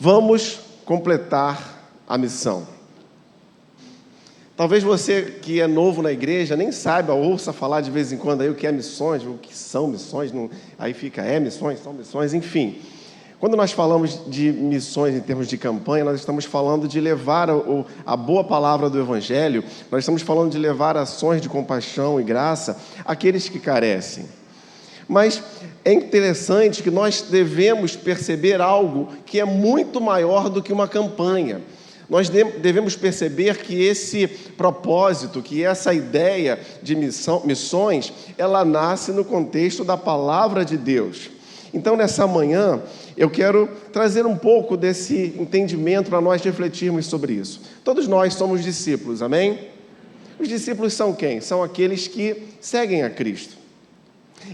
Vamos completar a missão. Talvez você que é novo na igreja nem saiba, ouça falar de vez em quando aí o que é missões, o que são missões, não, aí fica, missões, são missões, enfim. Quando nós falamos de missões em termos de campanha, nós estamos falando de levar a boa palavra do Evangelho, nós estamos falando de levar ações de compaixão e graça àqueles que carecem. Mas é interessante que nós devemos perceber algo que é muito maior do que uma campanha. Nós devemos perceber que esse propósito, que essa ideia de missões, ela nasce no contexto da palavra de Deus. Então, nessa manhã, eu quero trazer um pouco desse entendimento para nós refletirmos sobre isso. Todos nós somos discípulos, amém? Os discípulos são quem? São aqueles que seguem a Cristo.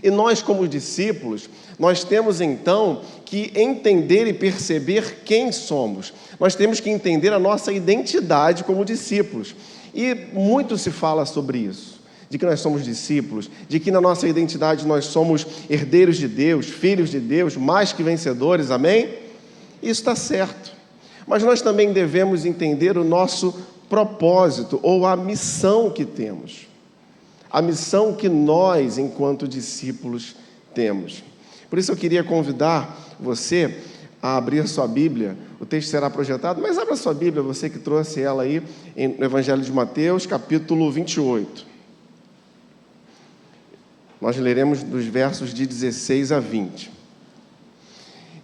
E nós, como discípulos, nós temos então que entender e perceber quem somos. Nós temos que entender a nossa identidade como discípulos. E muito se fala sobre isso, de que nós somos discípulos, de que na nossa identidade nós somos herdeiros de Deus, filhos de Deus, mais que vencedores, amém? Isso está certo. Mas nós também devemos entender o nosso propósito ou a missão que temos. A missão que nós, enquanto discípulos, temos. Por isso eu queria convidar você a abrir sua Bíblia. O texto será projetado, mas abra sua Bíblia, você que trouxe ela aí no Evangelho de Mateus, capítulo 28. Nós leremos dos versos de 16 a 20.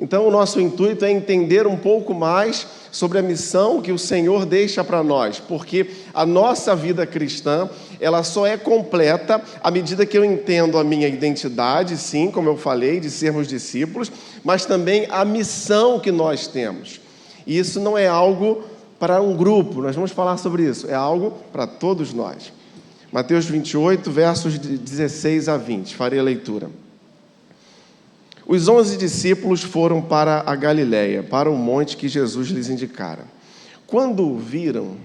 Então, o nosso intuito é entender um pouco mais sobre a missão que o Senhor deixa para nós, porque a nossa vida cristã, ela só é completa à medida que eu entendo a minha identidade, sim, como eu falei, de sermos discípulos, mas também a missão que nós temos. E isso não é algo para um grupo, nós vamos falar sobre isso, é algo para todos nós. Mateus 28, versos de 16 a 20, farei a leitura. Os 11 discípulos foram para a Galileia, para o monte que Jesus lhes indicara. Quando o viram,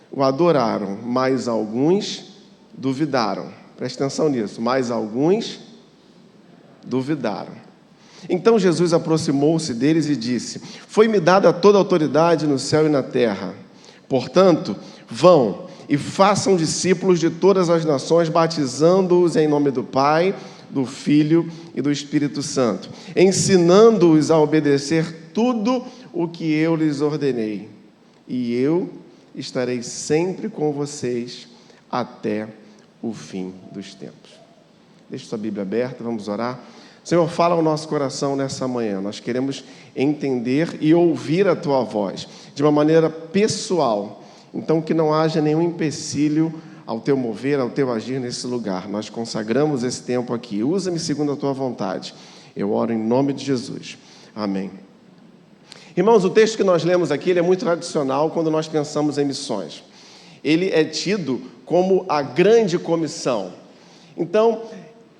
o adoraram, mas alguns duvidaram. Presta atenção nisso, mas alguns duvidaram. Então Jesus aproximou-se deles e disse: Foi-me dada toda a autoridade no céu e na terra. Portanto, vão e façam discípulos de todas as nações, batizando-os em nome do Pai, do Filho e do Espírito Santo, ensinando-os a obedecer tudo o que eu lhes ordenei. E eu estarei sempre com vocês até o fim dos tempos. Deixe sua Bíblia aberta, vamos orar. Senhor, fala ao nosso coração nessa manhã. Nós queremos entender e ouvir a Tua voz de uma maneira pessoal. Então, que não haja nenhum empecilho ao Teu mover, ao Teu agir nesse lugar. Nós consagramos esse tempo aqui. Usa-me segundo a Tua vontade. Eu oro em nome de Jesus. Amém. Irmãos, o texto que nós lemos aqui ele é muito tradicional quando nós pensamos em missões. Ele é tido como a grande comissão. Então,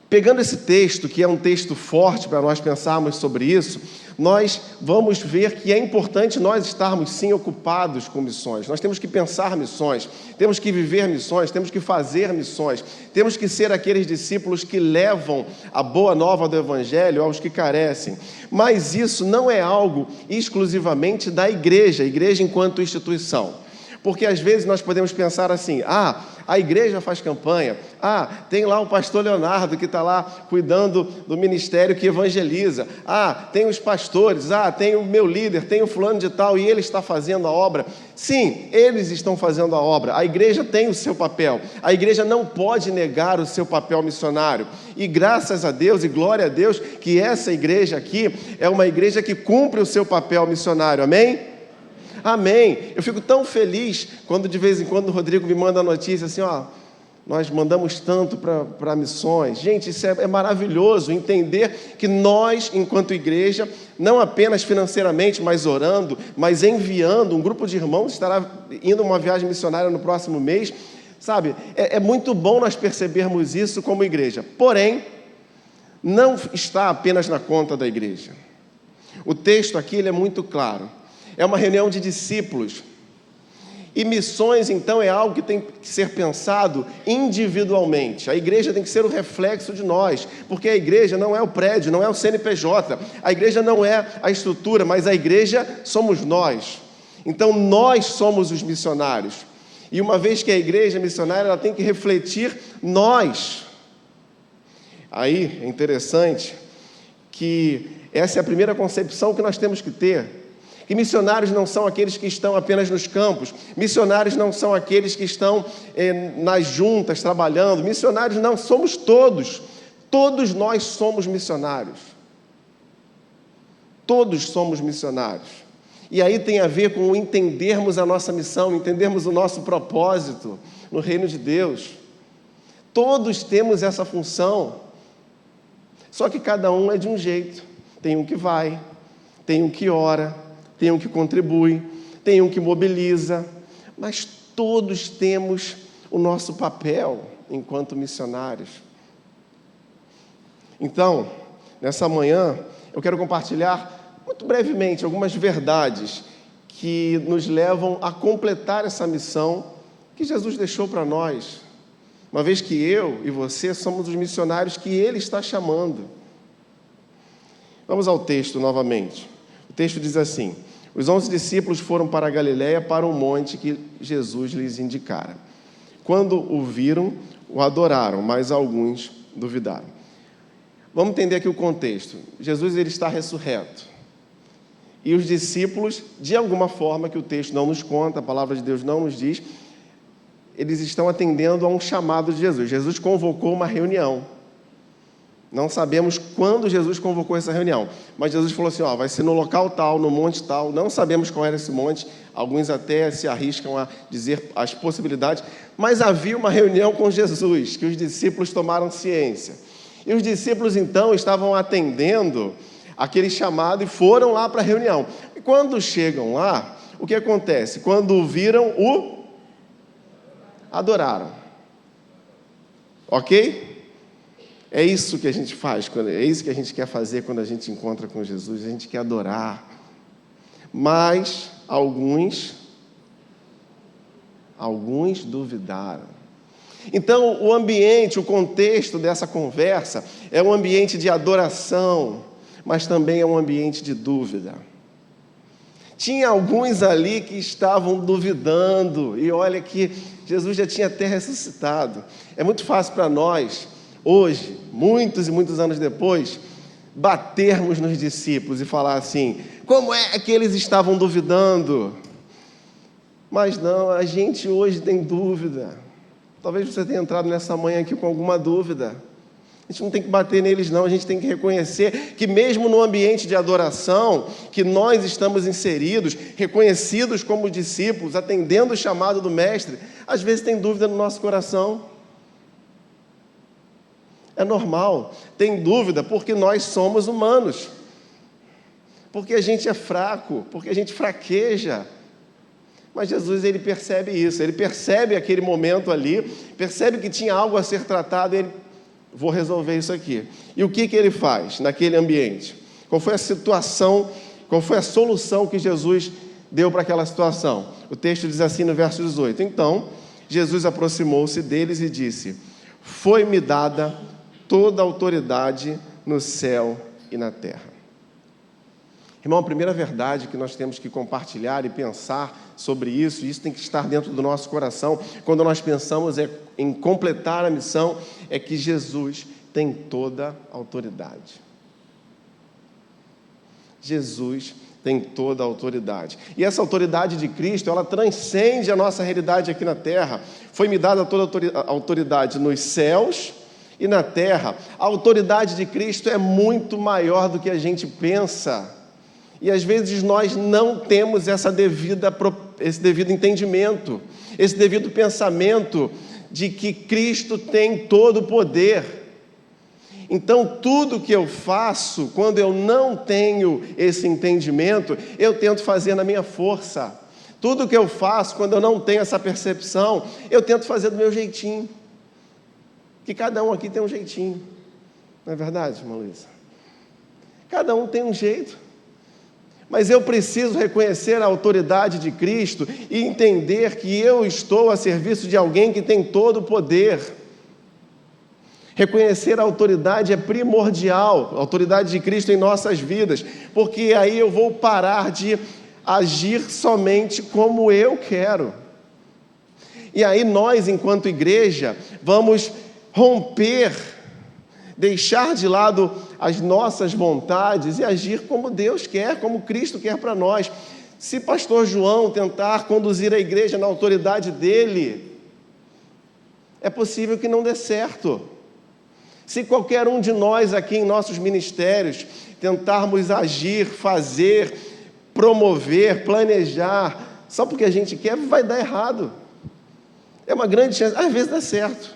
pegando esse texto, que é um texto forte para nós pensarmos sobre isso, nós vamos ver que é importante nós estarmos, sim, ocupados com missões. Nós temos que pensar missões, temos que viver missões, temos que fazer missões, temos que ser aqueles discípulos que levam a boa nova do Evangelho aos que carecem. Mas isso não é algo exclusivamente da igreja enquanto instituição. Porque às vezes nós podemos pensar assim, a igreja faz campanha, tem lá o pastor Leonardo que está lá cuidando do ministério que evangeliza, tem os pastores, tem o meu líder, tem o fulano de tal e ele está fazendo a obra. Sim, eles estão fazendo a obra, a igreja tem o seu papel, a igreja não pode negar o seu papel missionário. E graças a Deus e glória a Deus que essa igreja aqui é uma igreja que cumpre o seu papel missionário, amém? Amém. Eu fico tão feliz quando de vez em quando o Rodrigo me manda a notícia assim, nós mandamos tanto para missões. Gente, isso é maravilhoso, entender que nós, enquanto igreja, não apenas financeiramente, mas orando, mas enviando, um grupo de irmãos estará indo uma viagem missionária no próximo mês, sabe? É muito bom nós percebermos isso como igreja. Porém, não está apenas na conta da igreja. O texto aqui ele é muito claro. É uma reunião de discípulos. E missões, então, é algo que tem que ser pensado individualmente. A igreja tem que ser o reflexo de nós, porque a igreja não é o prédio, não é o CNPJ, a igreja não é a estrutura, mas a igreja somos nós. Então, nós somos os missionários. E uma vez que a igreja é missionária, ela tem que refletir nós. Aí, é interessante que essa é a primeira concepção que nós temos que ter. Que missionários não são aqueles que estão apenas nos campos, missionários não são aqueles que estão nas juntas trabalhando, missionários não, somos todos nós somos missionários. Todos somos missionários. E aí tem a ver com entendermos a nossa missão, entendermos o nosso propósito no reino de Deus. Todos temos essa função, só que cada um é de um jeito. Tem um que vai, tem um que ora, tem um que contribui, tem um que mobiliza, mas todos temos o nosso papel enquanto missionários. Então, nessa manhã, eu quero compartilhar muito brevemente algumas verdades que nos levam a completar essa missão que Jesus deixou para nós, uma vez que eu e você somos os missionários que Ele está chamando. Vamos ao texto novamente. O texto diz assim: os 11 discípulos foram para a Galiléia, para um monte que Jesus lhes indicara. Quando o viram, o adoraram, mas alguns duvidaram. Vamos entender aqui o contexto. Jesus ele está ressurreto. E os discípulos, de alguma forma, que o texto não nos conta, a palavra de Deus não nos diz, eles estão atendendo a um chamado de Jesus. Jesus convocou uma reunião. Não sabemos quando Jesus convocou essa reunião, mas Jesus falou assim, vai ser no local tal, no monte tal, não sabemos qual era esse monte, alguns até se arriscam a dizer as possibilidades, mas havia uma reunião com Jesus, que os discípulos tomaram ciência. E os discípulos, então, estavam atendendo aquele chamado e foram lá para a reunião. E quando chegam lá, o que acontece? Quando o viram, o adoraram. Ok? É isso que a gente faz, é isso que a gente quer fazer quando a gente encontra com Jesus, a gente quer adorar. Mas alguns duvidaram. Então, o ambiente, o contexto dessa conversa é um ambiente de adoração, mas também é um ambiente de dúvida. Tinha alguns ali que estavam duvidando, e olha que Jesus já tinha até ressuscitado. É muito fácil para nós, hoje, muitos e muitos anos depois, batermos nos discípulos e falar assim, como é que eles estavam duvidando? Mas não, a gente hoje tem dúvida. Talvez você tenha entrado nessa manhã aqui com alguma dúvida. A gente não tem que bater neles não, a gente tem que reconhecer que mesmo no ambiente de adoração, que nós estamos inseridos, reconhecidos como discípulos, atendendo o chamado do Mestre, às vezes tem dúvida no nosso coração. É normal, tem dúvida porque nós somos humanos, porque a gente é fraco, porque a gente fraqueja. Mas Jesus, ele percebe isso, ele percebe aquele momento ali, percebe que tinha algo a ser tratado, ele, vou resolver isso aqui. E o que ele faz naquele ambiente? Qual foi a situação, qual foi a solução que Jesus deu para aquela situação? O texto diz assim no verso 18, então, Jesus aproximou-se deles e disse, foi-me dada toda a autoridade no céu e na terra. Irmão, a primeira verdade que nós temos que compartilhar e pensar sobre isso, e isso tem que estar dentro do nosso coração, quando nós pensamos em completar a missão, é que Jesus tem toda a autoridade. Jesus tem toda a autoridade. E essa autoridade de Cristo, ela transcende a nossa realidade aqui na terra. Foi-me dada toda a autoridade nos céus e na terra. A autoridade de Cristo é muito maior do que a gente pensa. E às vezes nós não temos esse devido entendimento, esse devido pensamento de que Cristo tem todo o poder. Então, tudo que eu faço, quando eu não tenho esse entendimento, eu tento fazer na minha força. Tudo que eu faço, quando eu não tenho essa percepção, eu tento fazer do meu jeitinho. Que cada um aqui tem um jeitinho. Não é verdade, irmã Luísa? Cada um tem um jeito. Mas eu preciso reconhecer a autoridade de Cristo e entender que eu estou a serviço de alguém que tem todo o poder. Reconhecer a autoridade é primordial, a autoridade de Cristo em nossas vidas, porque aí eu vou parar de agir somente como eu quero. E aí nós, enquanto igreja, vamos romper, deixar de lado as nossas vontades e agir como Deus quer, como Cristo quer para nós. Se pastor João tentar conduzir a igreja na autoridade dele, é possível que não dê certo. Se qualquer um de nós aqui em nossos ministérios tentarmos agir, fazer, promover, planejar, só porque a gente quer, vai dar errado. É uma grande chance, às vezes dá certo.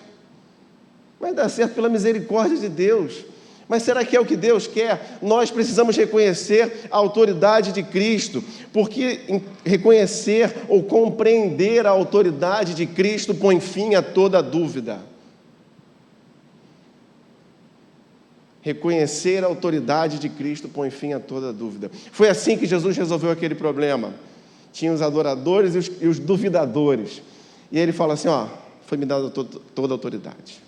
Mas dá certo pela misericórdia de Deus. Mas será que é o que Deus quer? Nós precisamos reconhecer a autoridade de Cristo, porque reconhecer ou compreender a autoridade de Cristo põe fim a toda dúvida. Reconhecer a autoridade de Cristo põe fim a toda dúvida. Foi assim que Jesus resolveu aquele problema. Tinha os adoradores e os duvidadores. E ele fala assim, foi me dada toda a autoridade.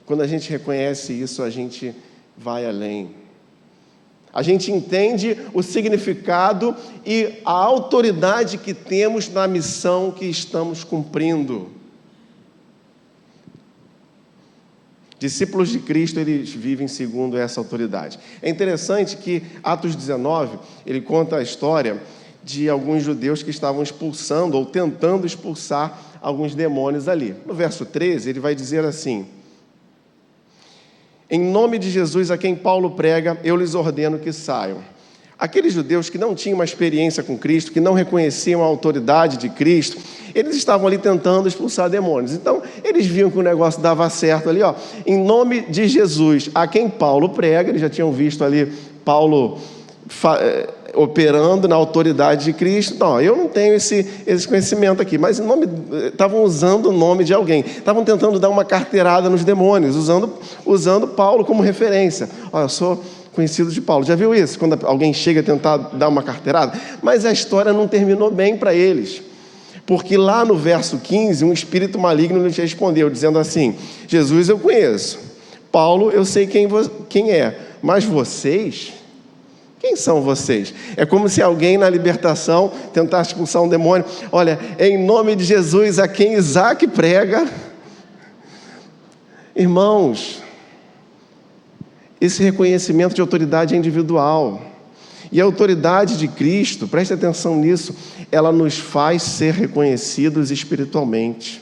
Quando a gente reconhece isso, a gente vai além. A gente entende o significado e a autoridade que temos na missão que estamos cumprindo. Discípulos de Cristo, eles vivem segundo essa autoridade. É interessante que Atos 19, ele conta a história de alguns judeus que estavam expulsando ou tentando expulsar alguns demônios ali. No verso 13, ele vai dizer assim: em nome de Jesus, a quem Paulo prega, eu lhes ordeno que saiam. Aqueles judeus que não tinham uma experiência com Cristo, que não reconheciam a autoridade de Cristo, eles estavam ali tentando expulsar demônios. Então, eles viam que o negócio dava certo ali, em nome de Jesus, a quem Paulo prega. Eles já tinham visto ali Paulo operando na autoridade de Cristo. Não, eu não tenho esse conhecimento aqui, mas estavam usando o nome de alguém, estavam tentando dar uma carteirada nos demônios, usando Paulo como referência. Eu sou conhecido de Paulo. Já viu isso? Quando alguém chega a tentar dar uma carteirada? Mas a história não terminou bem para eles, porque lá no verso 15, um espírito maligno lhes respondeu, dizendo assim: Jesus eu conheço, Paulo eu sei quem é, mas vocês... quem são vocês? É como se alguém na libertação tentasse expulsar um demônio. Olha, em nome de Jesus, a quem Isaac prega. Irmãos, esse reconhecimento de autoridade é individual. E a autoridade de Cristo, preste atenção nisso, ela nos faz ser reconhecidos espiritualmente.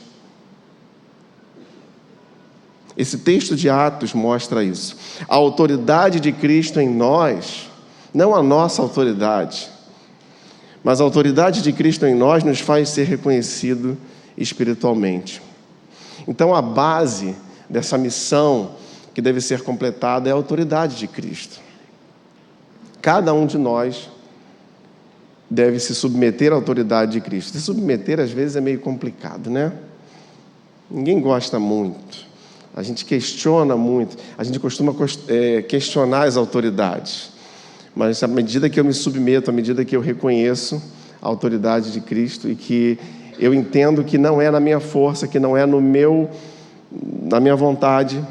Esse texto de Atos mostra isso. A autoridade de Cristo em nós, não a nossa autoridade, mas a autoridade de Cristo em nós nos faz ser reconhecido espiritualmente. Então, a base dessa missão que deve ser completada é a autoridade de Cristo. Cada um de nós deve se submeter à autoridade de Cristo. Se submeter, às vezes, é meio complicado, né? Ninguém gosta muito. A gente questiona muito. A gente costuma questionar as autoridades. Mas à medida que eu me submeto, à medida que eu reconheço a autoridade de Cristo e que eu entendo que não é na minha força, que não é na minha vontade,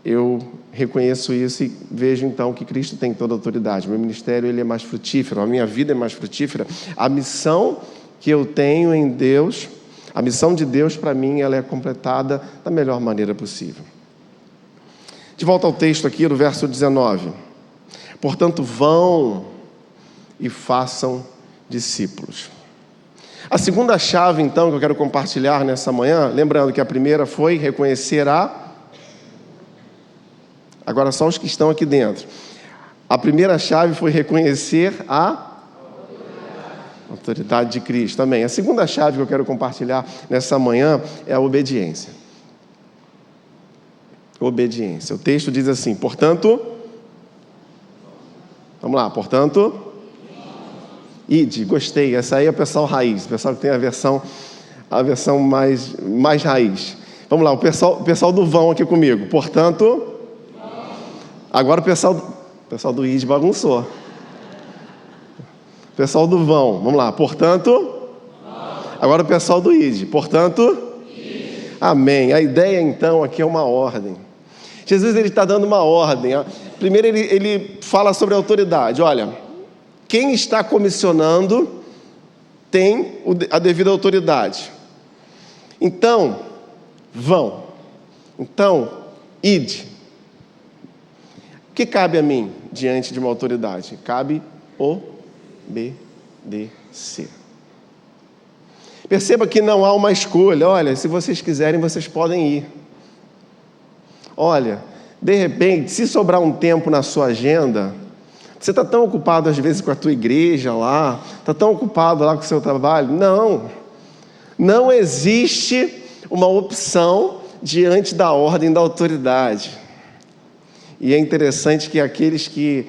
eu reconheço isso e vejo então que Cristo tem toda a autoridade. Meu ministério ele é mais frutífero, a minha vida é mais frutífera. A missão que eu tenho em Deus, a missão de Deus para mim, ela é completada da melhor maneira possível. De volta ao texto aqui, do verso 19. Portanto, vão e façam discípulos. A segunda chave, então, que eu quero compartilhar nessa manhã, lembrando que a primeira foi reconhecer Agora só os que estão aqui dentro. A primeira chave foi reconhecer a autoridade de Cristo também. A segunda chave que eu quero compartilhar nessa manhã é a obediência. Obediência. O texto diz assim, portanto... Vamos lá, portanto... Ide, gostei. Essa aí é o pessoal raiz. O pessoal que tem a versão mais raiz. Vamos lá, o pessoal do vão aqui comigo. Portanto... Agora o pessoal O pessoal do ID bagunçou. O pessoal do vão, vamos lá. Portanto, agora o pessoal do ID. Portanto, amém. A ideia, então, aqui é uma ordem. Jesus está dando uma ordem. Primeiro, ele fala sobre a autoridade. Olha, quem está comissionando tem a devida autoridade. Então, vão. Então, ide. O que cabe a mim diante de uma autoridade? Cabe obedecer. Perceba que não há uma escolha. Olha, se vocês quiserem, vocês podem ir. Olha, de repente, se sobrar um tempo na sua agenda, você está tão ocupado às vezes com a tua igreja lá, está tão ocupado lá com o seu trabalho. Não existe uma opção diante da ordem da autoridade. E é interessante que aqueles que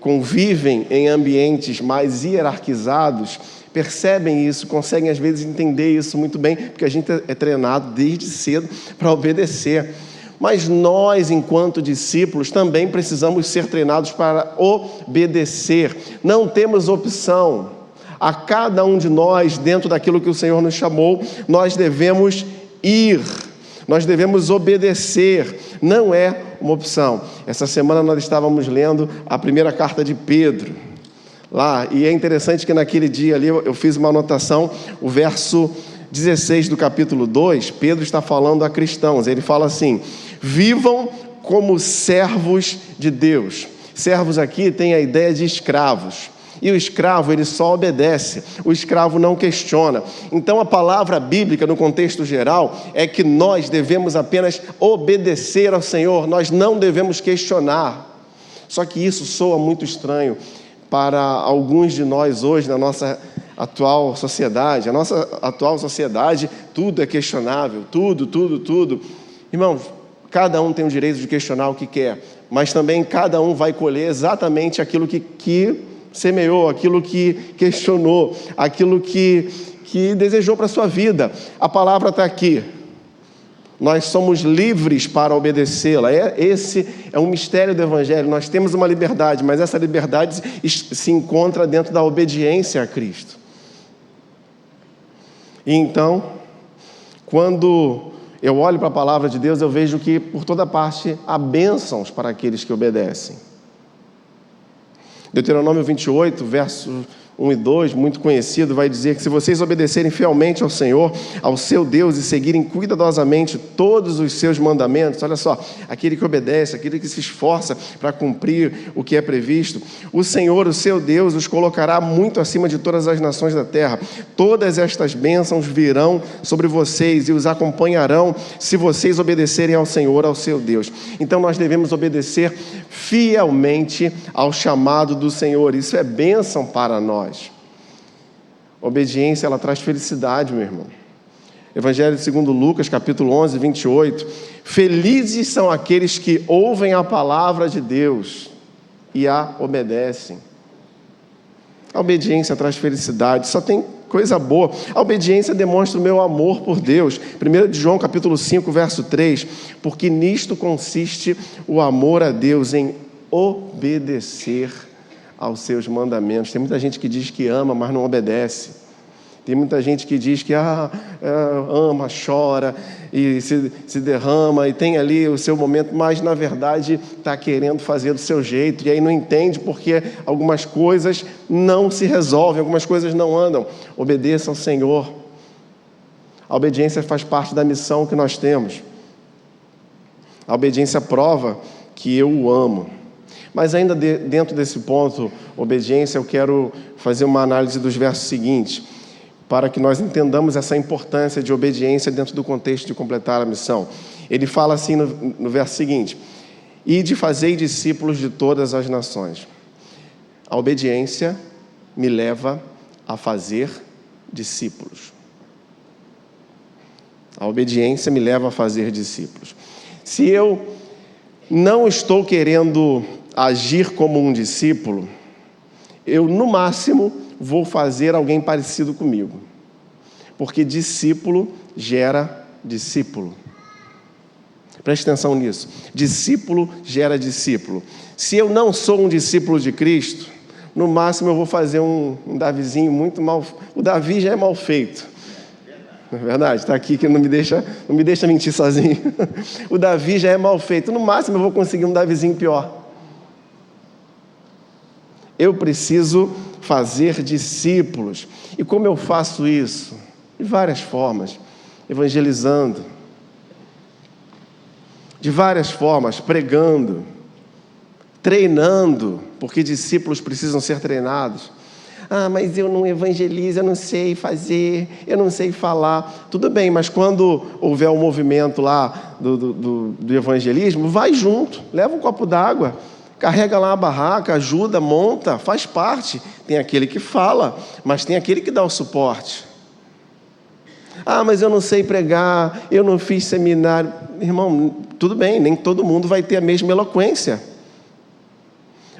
convivem em ambientes mais hierarquizados percebem isso, conseguem às vezes entender isso muito bem, porque a gente é treinado desde cedo para obedecer. Mas nós, enquanto discípulos, também precisamos ser treinados para obedecer. Não temos opção. A cada um de nós, dentro daquilo que o Senhor nos chamou, nós devemos ir, nós devemos obedecer. Não é uma opção. Essa semana nós estávamos lendo a primeira carta de Pedro, lá, e é interessante que naquele dia ali eu fiz uma anotação, o verso 16 do capítulo 2, Pedro está falando a cristãos, ele fala assim: vivam como servos de Deus. Servos aqui tem a ideia de escravos. E o escravo, ele só obedece, o escravo não questiona. Então a palavra bíblica, no contexto geral, é que nós devemos apenas obedecer ao Senhor, nós não devemos questionar. Só que isso soa muito estranho para alguns de nós hoje, na nossa atual sociedade. A nossa atual sociedade, tudo é questionável, tudo. Irmãos, cada um tem o direito de questionar o que quer, mas também cada um vai colher exatamente aquilo que semeou, aquilo que questionou, aquilo que desejou para a sua vida. A palavra está aqui. Nós somos livres para obedecê-la. Esse é um mistério do Evangelho. Nós temos uma liberdade, mas essa liberdade se encontra dentro da obediência a Cristo. E então, quando eu olho para a palavra de Deus, eu vejo que por toda parte há bênçãos para aqueles que obedecem. Deuteronômio 28, versos 1 e 2, muito conhecido, vai dizer que se vocês obedecerem fielmente ao Senhor, ao seu Deus, e seguirem cuidadosamente todos os seus mandamentos, olha só, aquele que obedece, aquele que se esforça para cumprir o que é previsto, o Senhor, o seu Deus, os colocará muito acima de todas as nações da terra. Todas estas bênçãos virão sobre vocês e os acompanharão se vocês obedecerem ao Senhor, ao seu Deus. Então nós devemos obedecer fielmente ao chamado do Senhor. Isso é bênção para nós. Obediência, ela traz felicidade, meu irmão. Evangelho segundo Lucas, capítulo 11, 28. Felizes são aqueles que ouvem a palavra de Deus e a obedecem. A obediência traz felicidade, só tem coisa boa. A obediência demonstra o meu amor por Deus. 1 João, capítulo 5, verso 3. Porque nisto consiste o amor a Deus, em obedecer aos seus mandamentos. Tem muita gente que diz que ama, mas não obedece. Tem muita gente que diz que ama, chora e se derrama e tem ali o seu momento, mas na verdade está querendo fazer do seu jeito e aí não entende porque algumas coisas não se resolvem, algumas coisas não andam. Obedeça ao Senhor. A obediência faz parte da missão que nós temos. A obediência prova que eu o amo. Mas ainda dentro desse ponto, obediência, eu quero fazer uma análise dos versos seguintes, para que nós entendamos essa importância de obediência dentro do contexto de completar a missão. Ele fala assim no verso seguinte: ide fazei discípulos de todas as nações. A obediência me leva a fazer discípulos. A obediência me leva a fazer discípulos. Se eu não estou querendo agir como um discípulo, eu, no máximo, vou fazer alguém parecido comigo. Porque discípulo gera discípulo. Preste atenção nisso. Discípulo gera discípulo. Se eu não sou um discípulo de Cristo, no máximo eu vou fazer um Davizinho muito mal. O Davi já é mal feito. Não é verdade? Está aqui que não me deixa mentir sozinho. O Davi já é mal feito. No máximo eu vou conseguir um Davizinho pior. Eu preciso fazer discípulos. E como eu faço isso? De várias formas. Evangelizando. De várias formas. Pregando. Treinando. Porque discípulos precisam ser treinados. Ah, mas eu não evangelizo, eu não sei fazer, eu não sei falar. Tudo bem, mas quando houver um movimento lá do evangelismo, vai junto, leva um copo d'água, carrega lá a barraca, ajuda, monta, faz parte. Tem aquele que fala, mas tem aquele que dá o suporte. Ah, mas eu não sei pregar, eu não fiz seminário. Irmão, tudo bem, nem todo mundo vai ter a mesma eloquência.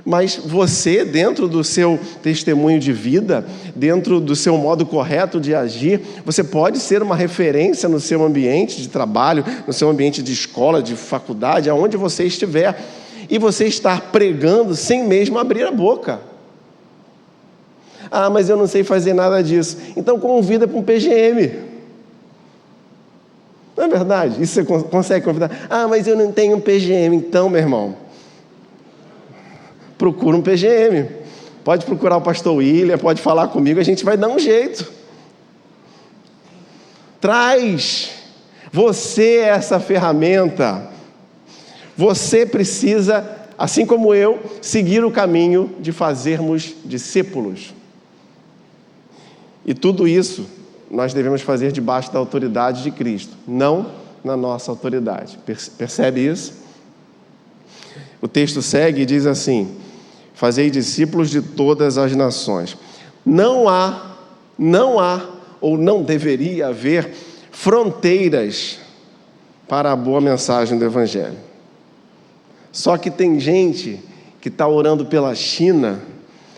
Mas você, dentro do seu testemunho de vida, dentro do seu modo correto de agir, você pode ser uma referência no seu ambiente de trabalho, no seu ambiente de escola, de faculdade, aonde você estiver, e você estar pregando sem mesmo abrir a boca. Ah, mas eu não sei fazer nada disso. Então convida para um PGM. Não é verdade? Isso você consegue convidar? Ah, mas eu não tenho um PGM. Então, meu irmão, procura um PGM, pode procurar o pastor William, pode falar comigo, a gente vai dar um jeito. Traz, você é essa ferramenta, você precisa, assim como eu, seguir o caminho de fazermos discípulos. E tudo isso nós devemos fazer debaixo da autoridade de Cristo, não na nossa autoridade. Percebe isso? O texto segue e diz assim: fazei discípulos de todas as nações. Não há ou não deveria haver fronteiras para a boa mensagem do Evangelho. Só que tem gente que está orando pela China,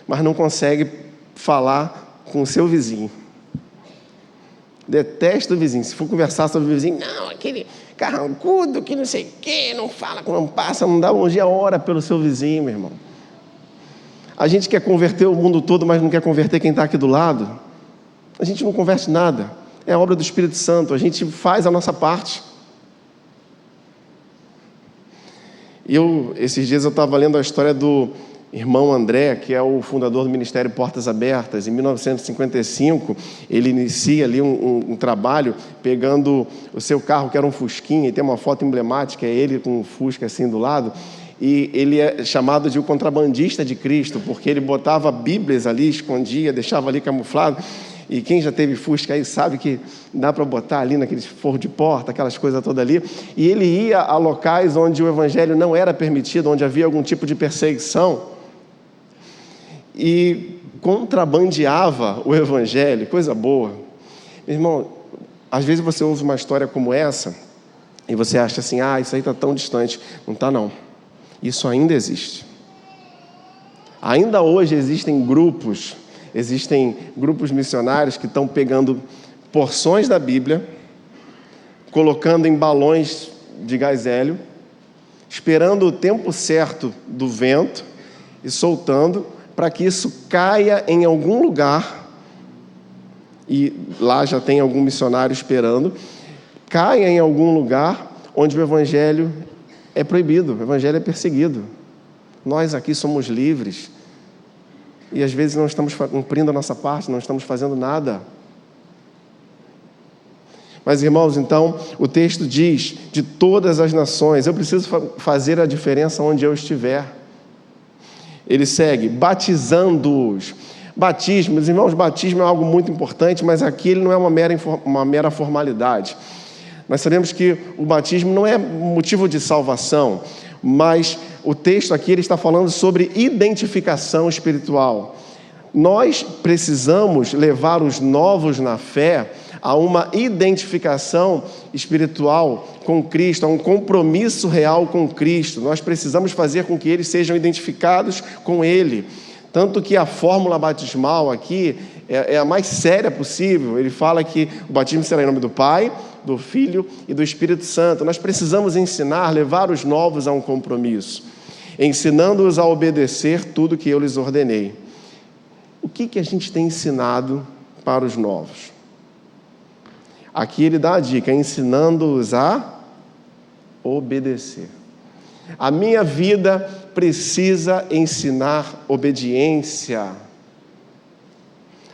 mas não consegue falar com o seu vizinho. Detesta o vizinho. Se for conversar sobre o vizinho, não, aquele carrancudo que não sei o quê, não fala, não passa, não dá bom dia, ora pelo seu vizinho, meu irmão. A gente quer converter o mundo todo, mas não quer converter quem está aqui do lado. A gente não converte nada. É a obra do Espírito Santo. A gente faz a nossa parte. Esses dias eu estava lendo a história do irmão André, que é o fundador do Ministério Portas Abertas. Em 1955, ele inicia ali um trabalho pegando o seu carro, que era um Fusquinha, e tem uma foto emblemática, é ele com um Fusca assim do lado. E ele é chamado de o contrabandista de Cristo, porque ele botava Bíblias ali, escondia, deixava ali camuflado. E quem já teve Fusca aí sabe que dá para botar ali naqueles forro de porta, aquelas coisas todas ali. E ele ia a locais onde o evangelho não era permitido, onde havia algum tipo de perseguição, e contrabandeava o evangelho, coisa boa. Meu irmão, às vezes você ouve uma história como essa e você acha assim, isso aí está tão distante. Não está, não. Isso ainda existe. Ainda hoje existem grupos missionários que estão pegando porções da Bíblia, colocando em balões de gás hélio, esperando o tempo certo do vento e soltando para que isso caia em algum lugar, e lá já tem algum missionário esperando, caia em algum lugar onde o evangelho é proibido, o evangelho é perseguido. Nós aqui somos livres e às vezes não estamos cumprindo a nossa parte, não estamos fazendo nada. Mas, irmãos, então, o texto diz, de todas as nações, eu preciso fazer a diferença onde eu estiver. Ele segue, batizando-os. Batismo, meus irmãos, batismo é algo muito importante, mas aqui ele não é uma mera formalidade. Nós sabemos que o batismo não é motivo de salvação, mas o texto aqui ele está falando sobre identificação espiritual. Nós precisamos levar os novos na fé a uma identificação espiritual com Cristo, a um compromisso real com Cristo. Nós precisamos fazer com que eles sejam identificados com Ele. Tanto que a fórmula batismal aqui é a mais séria possível. Ele fala que o batismo será em nome do Pai, do Filho e do Espírito Santo. Nós precisamos ensinar, levar os novos a um compromisso, ensinando-os a obedecer tudo que eu lhes ordenei. O que a gente tem ensinado para os novos? Aqui ele dá a dica, ensinando-os a obedecer. A minha vida precisa ensinar obediência.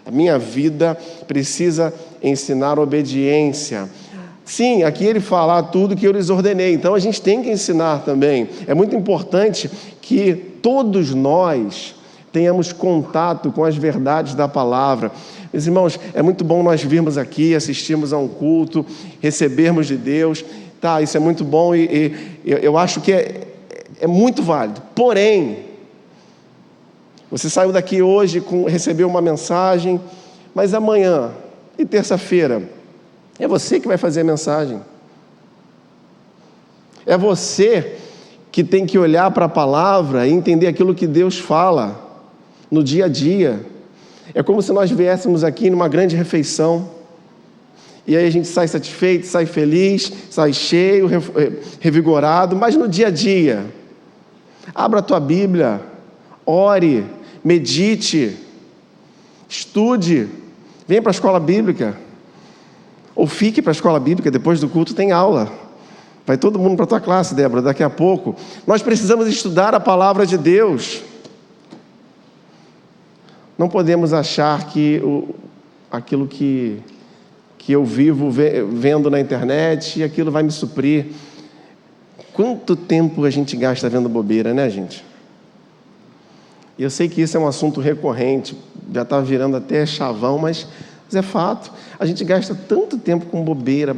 A minha vida precisa ensinar obediência. Sim, aqui ele fala tudo que eu lhes ordenei, então a gente tem que ensinar também. É muito importante que todos nós tenhamos contato com as verdades da palavra. Meus irmãos, é muito bom nós virmos aqui, assistirmos a um culto, recebermos de Deus. Tá, isso é muito bom e eu acho que é muito válido. Porém, você saiu daqui hoje, recebeu uma mensagem, mas amanhã e terça-feira, é você que vai fazer a mensagem. É você que tem que olhar para a palavra e entender aquilo que Deus fala no dia a dia. É como se nós viéssemos aqui numa grande refeição, e aí a gente sai satisfeito, sai feliz, sai cheio, revigorado, mas no dia a dia, abra a tua Bíblia, ore, medite, estude, venha para a escola bíblica, ou fique para a escola bíblica, depois do culto tem aula, vai todo mundo para a tua classe, Débora, daqui a pouco. Nós precisamos estudar a palavra de Deus. Não podemos achar que aquilo que eu vivo vendo na internet e aquilo vai me suprir. Quanto tempo a gente gasta vendo bobeira, né, gente? E eu sei que isso é um assunto recorrente, já está virando até chavão, mas é fato. A gente gasta tanto tempo com bobeira,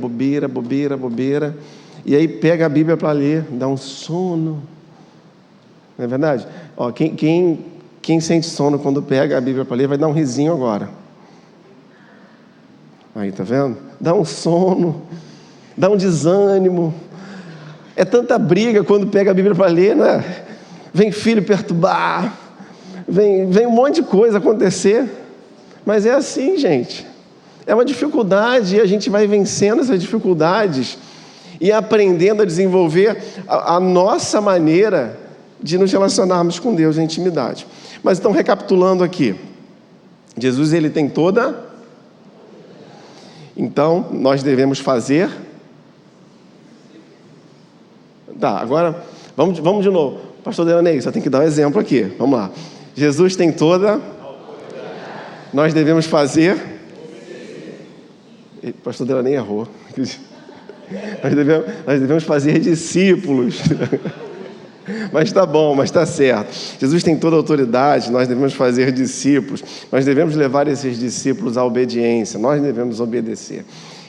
e aí pega a Bíblia para ler, dá um sono. Não é verdade? Ó, quem sente sono quando pega a Bíblia para ler, vai dar um risinho agora. Aí, tá vendo? Dá um sono, dá um desânimo. É tanta briga quando pega a Bíblia para ler, né? Vem filho perturbar, vem um monte de coisa acontecer. Mas é assim, gente. É uma dificuldade e a gente vai vencendo essas dificuldades e aprendendo a desenvolver a nossa maneira de nos relacionarmos com Deus em intimidade. Mas então, recapitulando aqui, Jesus, ele tem toda... Então, nós devemos fazer... Tá, agora, vamos de novo. Pastor Delaney, só tem que dar um exemplo aqui. Vamos lá. Jesus tem toda... Nós devemos fazer... Pastor Delaney errou. Nós devemos fazer discípulos. Mas está bom, mas está certo. Jesus tem toda a autoridade, nós devemos fazer discípulos, nós devemos levar esses discípulos à obediência, nós devemos obedecer.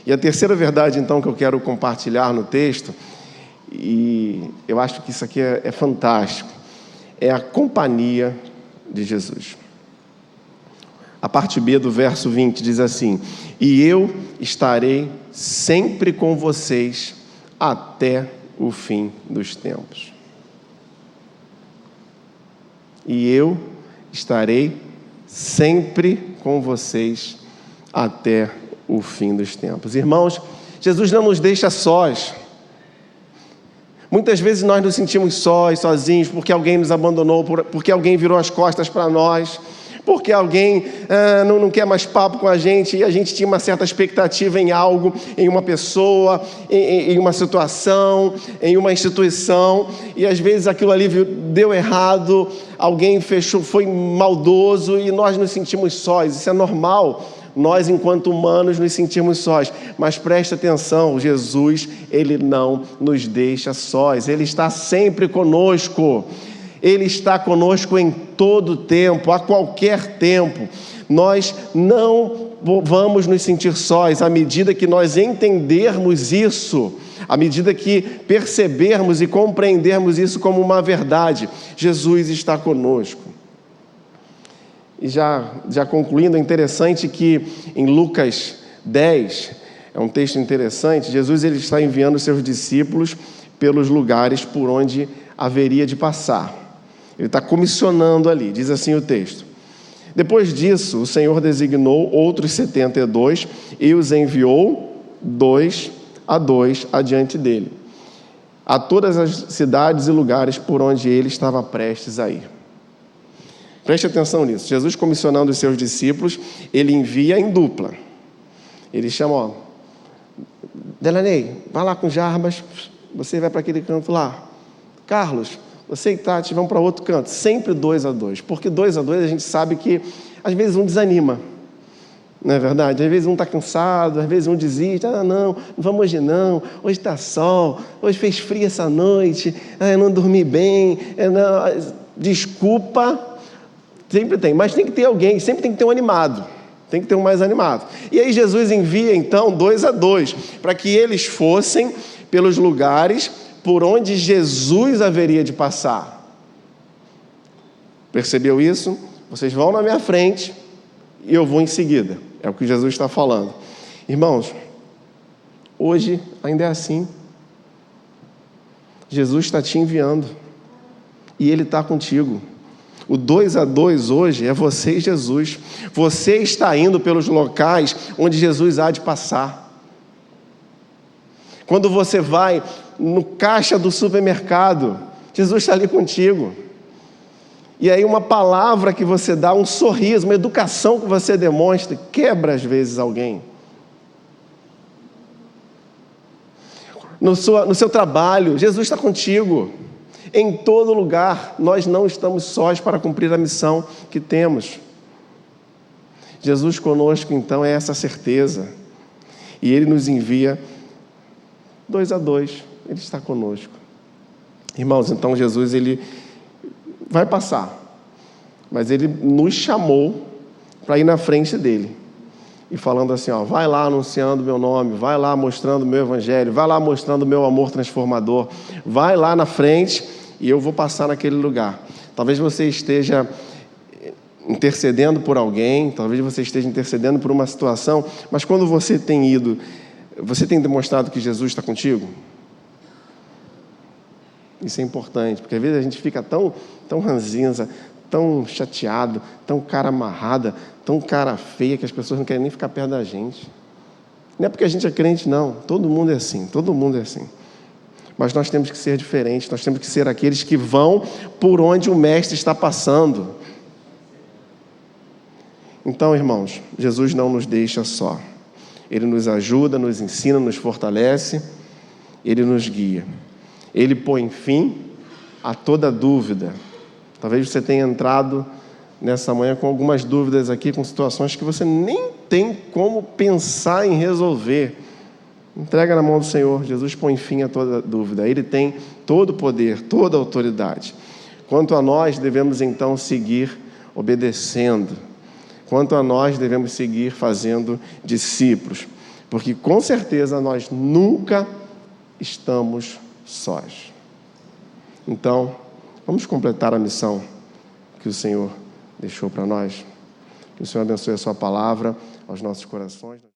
E a terceira verdade, então, que eu quero compartilhar no texto, e eu acho que isso aqui é fantástico, é a companhia de Jesus. A parte B do verso 20 diz assim: e eu estarei sempre com vocês até o fim dos tempos. E eu estarei sempre com vocês até o fim dos tempos. Irmãos, Jesus não nos deixa sós. Muitas vezes nós nos sentimos sós, sozinhos, porque alguém nos abandonou, porque alguém virou as costas para nós, porque alguém não quer mais papo com a gente, e a gente tinha uma certa expectativa em algo, em uma pessoa, em uma situação, em uma instituição, e às vezes aquilo ali deu errado, alguém fechou, foi maldoso, e nós nos sentimos sós. Isso é normal, nós enquanto humanos nos sentimos sós, mas presta atenção, Jesus, ele não nos deixa sós, ele está sempre conosco. Ele está conosco em todo tempo, a qualquer tempo. Nós não vamos nos sentir sós à medida que nós entendermos isso, à medida que percebermos e compreendermos isso como uma verdade. Jesus está conosco. E já concluindo, é interessante que em Lucas 10, é um texto interessante, Jesus ele está enviando seus discípulos pelos lugares por onde haveria de passar. Ele está comissionando ali, diz assim o texto: depois disso, o Senhor designou outros 72 e os enviou 2 a dois adiante dele, a todas as cidades e lugares por onde ele estava prestes a ir. Preste atenção nisso. Jesus, comissionando os seus discípulos, ele envia em dupla. Ele chama, Delaney, vai lá com Jarbas, você vai para aquele canto lá. Carlos, você e Tati vão para outro canto. Sempre 2 a 2, porque 2 a 2 a gente sabe que às vezes um desanima. Não é verdade? Às vezes um está cansado, às vezes um desiste. Não vamos hoje não. Hoje está sol, hoje fez frio essa noite, eu não dormi bem. Desculpa, sempre tem. Mas tem que ter alguém, sempre tem que ter um animado. Tem que ter um mais animado. E aí Jesus envia então 2 a 2, para que eles fossem pelos lugares por onde Jesus haveria de passar. Percebeu isso? Vocês vão na minha frente e eu vou em seguida. É o que Jesus está falando. Irmãos, hoje ainda é assim. Jesus está te enviando e Ele está contigo. O 2 a 2 hoje é você e Jesus. Você está indo pelos locais onde Jesus há de passar. Quando você vai no caixa do supermercado, Jesus está ali contigo. E aí uma palavra que você dá, um sorriso, uma educação que você demonstra, quebra às vezes alguém. No seu trabalho, Jesus está contigo. Em todo lugar, nós não estamos sós para cumprir a missão que temos. Jesus conosco, então, é essa certeza. E Ele nos envia 2 a 2. Ele está conosco. Irmãos, então Jesus, Ele vai passar. Mas Ele nos chamou para ir na frente dEle. E falando assim, vai lá anunciando o meu nome, vai lá mostrando o meu evangelho, vai lá mostrando o meu amor transformador, vai lá na frente e eu vou passar naquele lugar. Talvez você esteja intercedendo por alguém, talvez você esteja intercedendo por uma situação, mas quando você tem ido, você tem demonstrado que Jesus está contigo? Isso é importante, porque às vezes a gente fica tão ranzinza, tão chateado, tão cara amarrada, tão cara feia, que as pessoas não querem nem ficar perto da gente. Não é porque a gente é crente, não. Todo mundo é assim, todo mundo é assim. Mas nós temos que ser diferentes, nós temos que ser aqueles que vão por onde o Mestre está passando. Então, irmãos, Jesus não nos deixa só. Ele nos ajuda, nos ensina, nos fortalece, Ele nos guia. Ele põe fim a toda dúvida. Talvez você tenha entrado nessa manhã com algumas dúvidas aqui, com situações que você nem tem como pensar em resolver. Entrega na mão do Senhor. Jesus põe fim a toda dúvida. Ele tem todo o poder, toda a autoridade. Quanto a nós, devemos então seguir obedecendo. Quanto a nós, devemos seguir fazendo discípulos. Porque com certeza nós nunca estamos sós. Então, vamos completar a missão que o Senhor deixou para nós. Que o Senhor abençoe a sua palavra aos nossos corações.